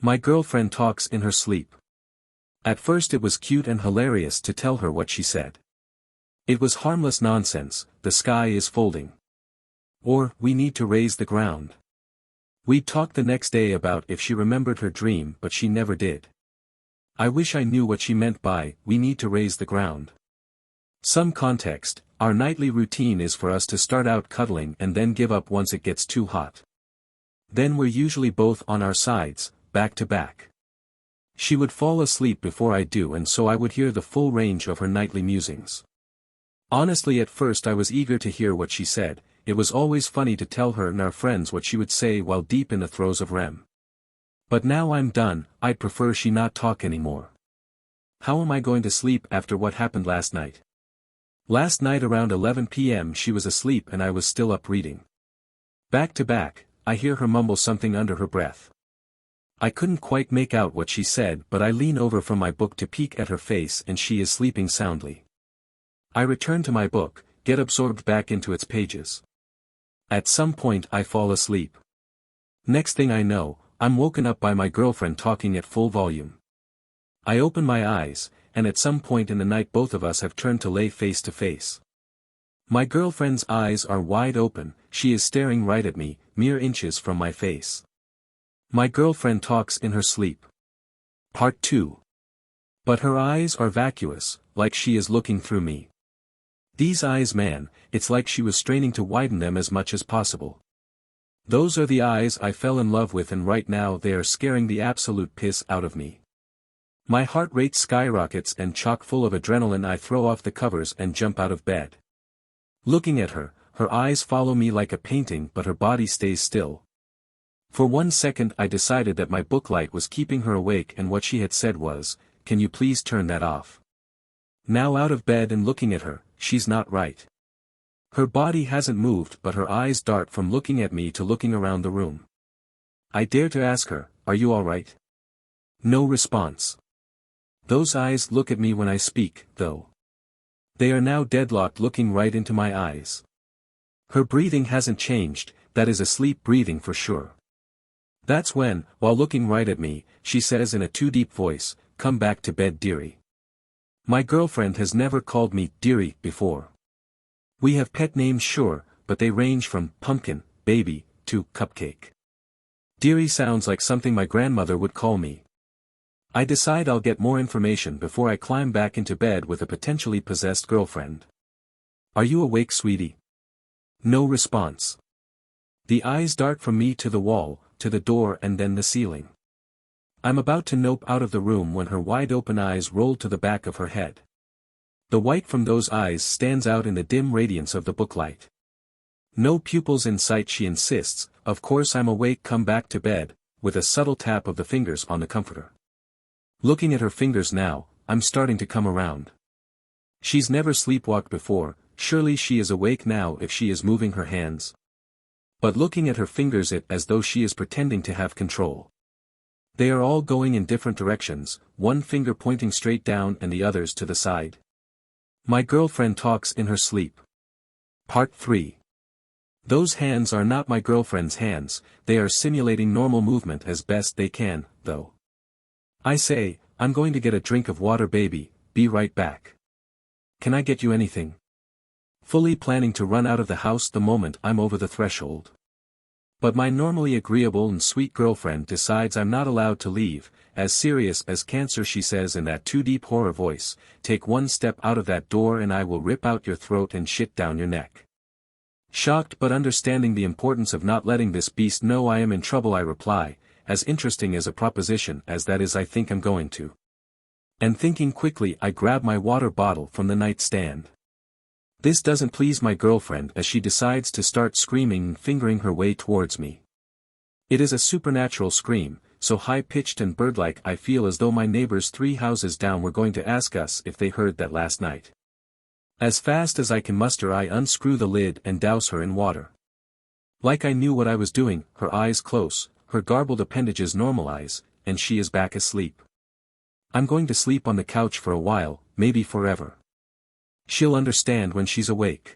My girlfriend talks in her sleep. At first it was cute and hilarious to tell her what she said. It was harmless nonsense, the sky is folding. Or, we need to raise the ground. We'd talk the next day about if she remembered her dream, but she never did. I wish I knew what she meant by, we need to raise the ground. Some context, our nightly routine is for us to start out cuddling and then give up once it gets too hot. Then we're usually both on our sides, back to back. She would fall asleep before I do, and so I would hear the full range of her nightly musings. Honestly, at first I was eager to hear what she said. It was always funny to tell her and our friends what she would say while deep in the throes of REM. But now I'm done, I'd prefer she not talk anymore. How am I going to sleep after what happened last night? Last night around 11 p.m. she was asleep and I was still up reading. Back to back, I hear her mumble something under her breath. I couldn't quite make out what she said, but I lean over from my book to peek at her face and she is sleeping soundly. I return to my book, get absorbed back into its pages. At some point I fall asleep. Next thing I know, I'm woken up by my girlfriend talking at full volume. I open my eyes, and at some point in the night both of us have turned to lay face to face. My girlfriend's eyes are wide open, she is staring right at me, mere inches from my face. My girlfriend talks in her sleep. Part 2. But her eyes are vacuous, like she is looking through me. These eyes, man, it's like she was straining to widen them as much as possible. Those are the eyes I fell in love with, and right now they are scaring the absolute piss out of me. My heart rate skyrockets and chock full of adrenaline I throw off the covers and jump out of bed. Looking at her, her eyes follow me like a painting but her body stays still. For 1 second I decided that my book light was keeping her awake and what she had said was, "Can you please turn that off?" Now out of bed and looking at her, she's not right. Her body hasn't moved but her eyes dart from looking at me to looking around the room. I dare to ask her, "Are you alright?" No response. Those eyes look at me when I speak, though. They are now deadlocked, looking right into my eyes. Her breathing hasn't changed, that is a sleep breathing for sure. That's when, while looking right at me, she says in a too deep voice, "Come back to bed, dearie." My girlfriend has never called me dearie before. We have pet names, sure, but they range from pumpkin, baby, to cupcake. Dearie sounds like something my grandmother would call me. I decide I'll get more information before I climb back into bed with a potentially possessed girlfriend. "Are you awake, sweetie?" No response. The eyes dart from me to the wall, to the door and then the ceiling. I'm about to nope out of the room when her wide-open eyes roll to the back of her head. The white from those eyes stands out in the dim radiance of the booklight. No pupils in sight, she insists. Of course I'm awake, come back to bed, with a subtle tap of the fingers on the comforter. Looking at her fingers now, I'm starting to come around. She's never sleepwalked before, surely she is awake now if she is moving her hands. But looking at her fingers, it as though she is pretending to have control. They are all going in different directions, one finger pointing straight down and the others to the side. My girlfriend talks in her sleep. Part 3. Those hands are not my girlfriend's hands, they are simulating normal movement as best they can, though. I say, "I'm going to get a drink of water, baby, be right back." "Can I get you anything?" Fully planning to run out of the house the moment I'm over the threshold. But my normally agreeable and sweet girlfriend decides I'm not allowed to leave. As serious as cancer, she says in that too deep horror voice, "Take one step out of that door and I will rip out your throat and shit down your neck." Shocked but understanding the importance of not letting this beast know I am in trouble, I reply, "As interesting as a proposition as that is, I think I'm going to." And thinking quickly, I grab my water bottle from the nightstand. This doesn't please my girlfriend as she decides to start screaming and fingering her way towards me. It is a supernatural scream, so high-pitched and bird-like I feel as though my neighbors 3 houses down were going to ask us if they heard that last night. As fast as I can muster, I unscrew the lid and douse her in water. Like I knew what I was doing, her eyes close, her garbled appendages normalize, and she is back asleep. I'm going to sleep on the couch for a while, maybe forever. She'll understand when she's awake.